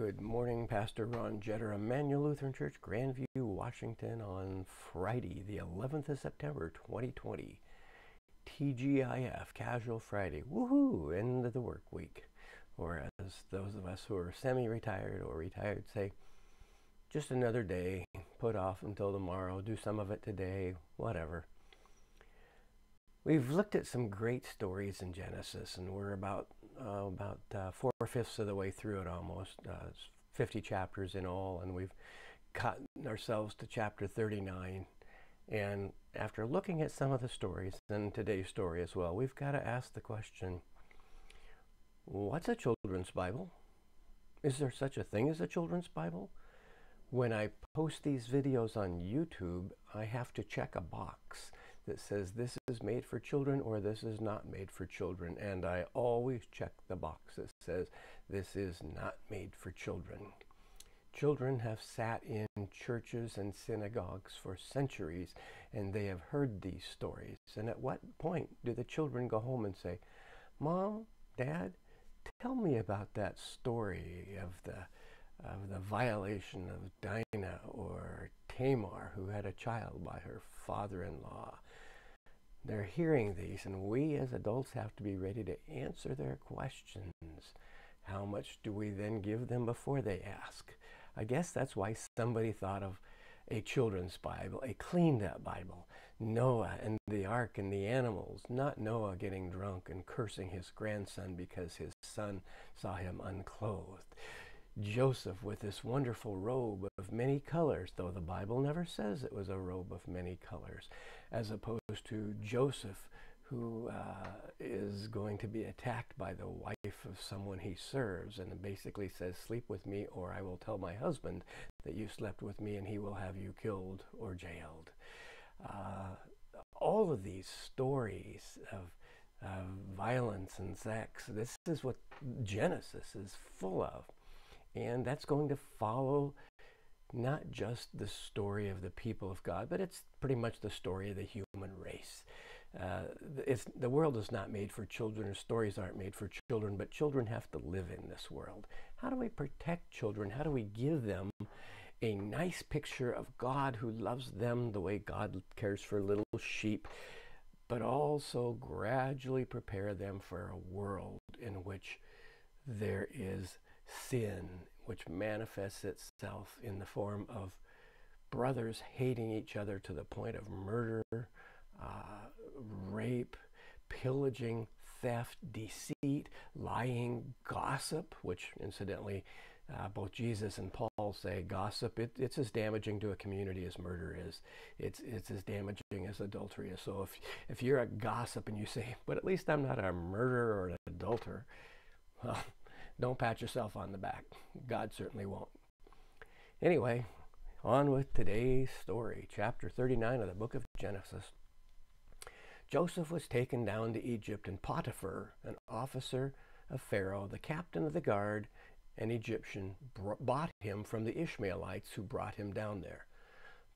Good morning, Pastor Ron Jetter, Immanuel Lutheran Church, Grandview, Washington, on Friday, the 11th of September, 2020. TGIF, Casual Friday. Woohoo! End of the work week. Or as those of us who are semi-retired or retired say, just another day, put off until tomorrow, do some of it today, whatever. We've looked at some great stories in Genesis, and we're about 4/5 of the way through it almost. It's 50 chapters in all, and we've gotten ourselves to chapter 39. And after looking at some of the stories, and today's story as well, we've got to ask the question, what's a children's Bible? Is there such a thing as a children's Bible? When I post these videos on YouTube, I have to check a box that says this is made for children or this is not made for children. And I always check the box that says this is not made for children. Children have sat in churches and synagogues for centuries, and they have heard these stories. And at what point do the children go home and say, Mom, Dad, tell me about that story of the violation of Dinah or Tamar, who had a child by her father-in-law. They're hearing these, and we as adults have to be ready to answer their questions. How much do we then give them before they ask? I guess that's why somebody thought of a children's Bible, a cleaned-up Bible. Noah and the ark and the animals, not Noah getting drunk and cursing his grandson because his son saw him unclothed. Joseph with this wonderful robe of many colors, though the Bible never says it was a robe of many colors, as opposed to Joseph, who is going to be attacked by the wife of someone he serves, and it basically says, sleep with me or I will tell my husband that you slept with me and he will have you killed or jailed. All of these stories of violence and sex, this is what Genesis is full of. And that's going to follow not just the story of the people of God, but it's pretty much the story of the human race. The world is not made for children, or stories aren't made for children, but children have to live in this world. How do we protect children? How do we give them a nice picture of God who loves them the way God cares for little sheep, but also gradually prepare them for a world in which there is sin, which manifests itself in the form of brothers hating each other to the point of murder, rape, pillaging, theft, deceit, lying, gossip, which incidentally both Jesus and Paul say gossip, it's as damaging to a community as murder is. It's as damaging as adultery is. So if you're a gossip and you say, but at least I'm not a murderer or an adulterer, well, don't pat yourself on the back. God certainly won't. Anyway, on with today's story, chapter 39 of the book of Genesis. Joseph was taken down to Egypt, and Potiphar, an officer of Pharaoh, the captain of the guard, an Egyptian, bought him from the Ishmaelites who brought him down there.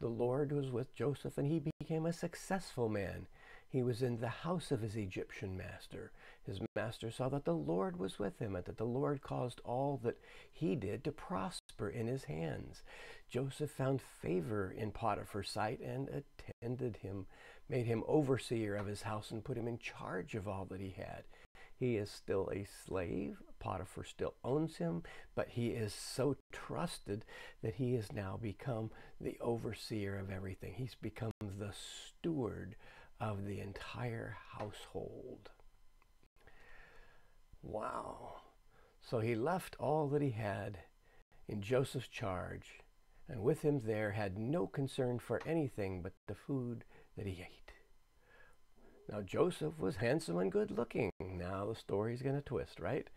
The Lord was with Joseph, and he became a successful man. He was in the house of his Egyptian master. His master saw that the Lord was with him, and that the Lord caused all that he did to prosper in his hands. Joseph found favor in Potiphar's sight and attended him, made him overseer of his house, and put him in charge of all that he had. He is still a slave. Potiphar still owns him, but he is so trusted that he has now become the overseer of everything. He's become the steward of the entire household. Wow. So he left all that he had in Joseph's charge, and with him there had no concern for anything but the food that he ate. Now Joseph was handsome and good looking. Now the story's going to twist, right?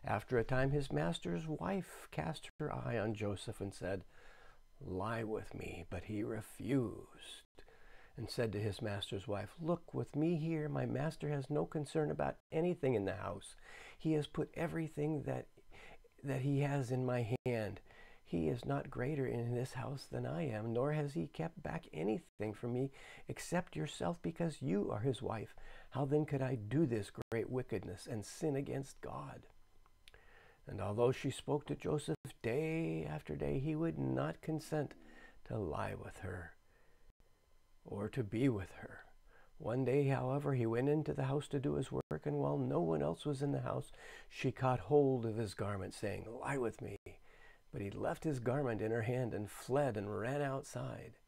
After a time, his master's wife cast her eye on Joseph and said, lie with me. But he refused and said to his master's wife, look, with me here, my master has no concern about anything in the house. He has put everything that he has in my hand. He is not greater in this house than I am, nor has he kept back anything from me except yourself, because you are his wife. How then could I do this great wickedness and sin against God? And although she spoke to Joseph day after day, he would not consent to lie with her or to be with her. One day, however, he went into the house to do his work, and while no one else was in the house, she caught hold of his garment, saying, "Lie with me." But he left his garment in her hand and fled and ran outside.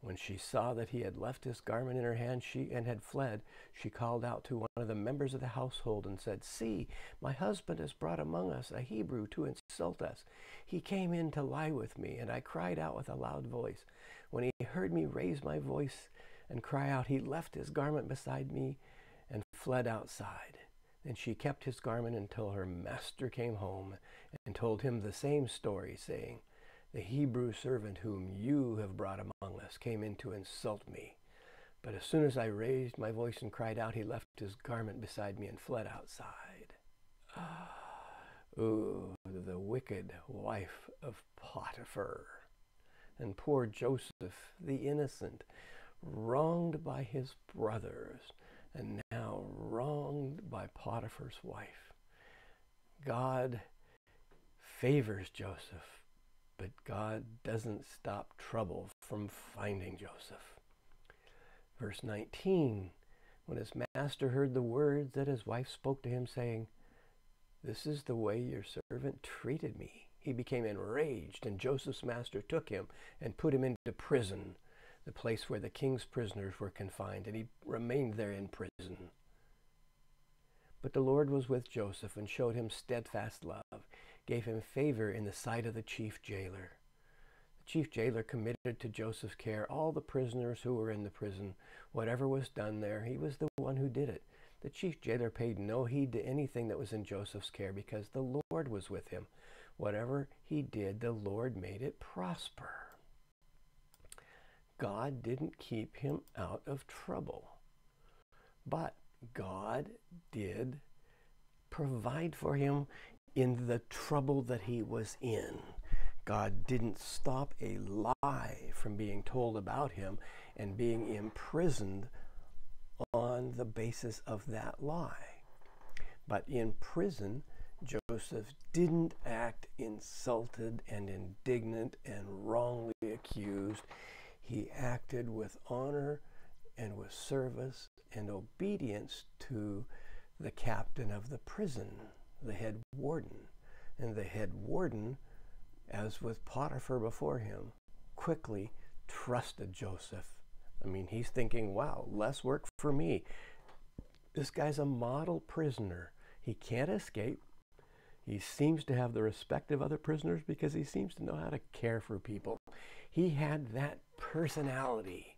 When she saw that he had left his garment in her hand and had fled, she called out to one of the members of the household and said, "See, my husband has brought among us a Hebrew to insult us. He came in to lie with me, and I cried out with a loud voice. When he heard me raise my voice and cry out, he left his garment beside me and fled outside." Then she kept his garment until her master came home and told him the same story, saying, "The Hebrew servant whom you have brought among us came in to insult me. But as soon as I raised my voice and cried out, he left his garment beside me and fled outside." Ooh, the wicked wife of Potiphar. And poor Joseph, the innocent, wronged by his brothers, and now wronged by Potiphar's wife. God favors Joseph, but God doesn't stop trouble from finding Joseph. Verse 19, when his master heard the words that his wife spoke to him, saying, "This is the way your servant treated me," he became enraged, and Joseph's master took him and put him into prison, the place where the king's prisoners were confined, and he remained there in prison. But the Lord was with Joseph and showed him steadfast love, gave him favor in the sight of the chief jailer. The chief jailer committed to Joseph's care all the prisoners who were in the prison. Whatever was done there, he was the one who did it. The chief jailer paid no heed to anything that was in Joseph's care because the Lord was with him. Whatever he did, the Lord made it prosper. God didn't keep him out of trouble, but God did provide for him in the trouble that he was in. God didn't stop a lie from being told about him and being imprisoned on the basis of that lie. But in prison, Joseph didn't act insulted and indignant and wrongly accused. He acted with honor and with service and obedience to the captain of the prison, the head warden. And the head warden, as with Potiphar before him, quickly trusted Joseph. I mean, he's thinking, wow, less work for me. This guy's a model prisoner. He can't escape. He seems to have the respect of other prisoners because he seems to know how to care for people. He had that personality.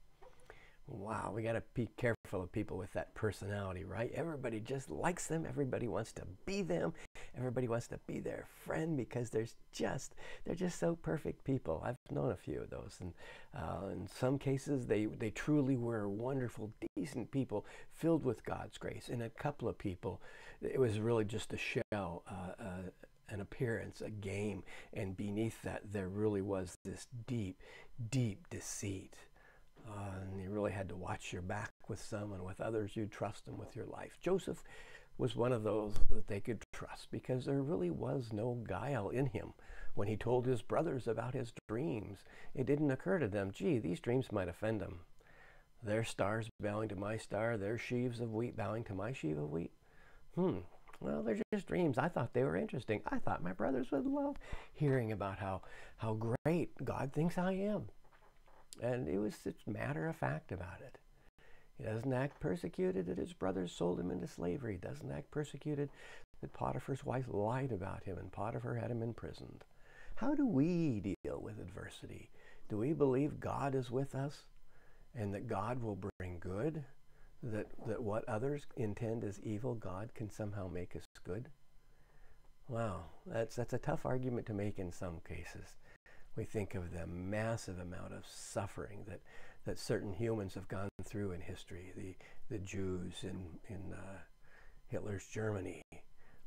Wow, we got to be careful of people with that personality, right? Everybody just likes them. Everybody wants to be them. Everybody wants to be their friend because they're just so perfect people. I've known a few of those, and in some cases they truly were wonderful, decent people filled with God's grace. In a couple of people, it was really just a shell, an appearance, a game, and beneath that there really was this deep, deep deceit. And you really had to watch your back with some, and with others you'd trust them with your life. Joseph was one of those that they could trust because there really was no guile in him. When he told his brothers about his dreams, it didn't occur to them, gee, these dreams might offend them. Their stars bowing to my star, their sheaves of wheat bowing to my sheaf of wheat. Well, they're just dreams. I thought they were interesting. I thought my brothers would love hearing about how great God thinks I am. And it was just matter of fact about it. He doesn't act persecuted that his brothers sold him into slavery. He doesn't act persecuted that Potiphar's wife lied about him and Potiphar had him imprisoned. How do we deal with adversity? Do we believe God is with us and that God will bring good? That what others intend as evil, God can somehow make us good? Wow, that's a tough argument to make in some cases. We think of the massive amount of suffering that certain humans have gone through in history, the Jews in Hitler's Germany.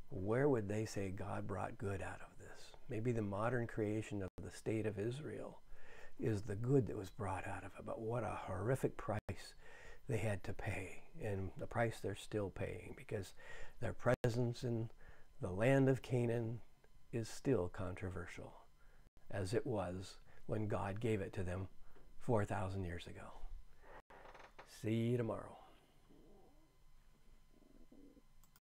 Where would they say God brought good out of this? Maybe the modern creation of the state of Israel is the good that was brought out of it, but what a horrific price they had to pay, and the price they're still paying because their presence in the land of Canaan is still controversial, as it was when God gave it to them 4,000 years ago. See you tomorrow.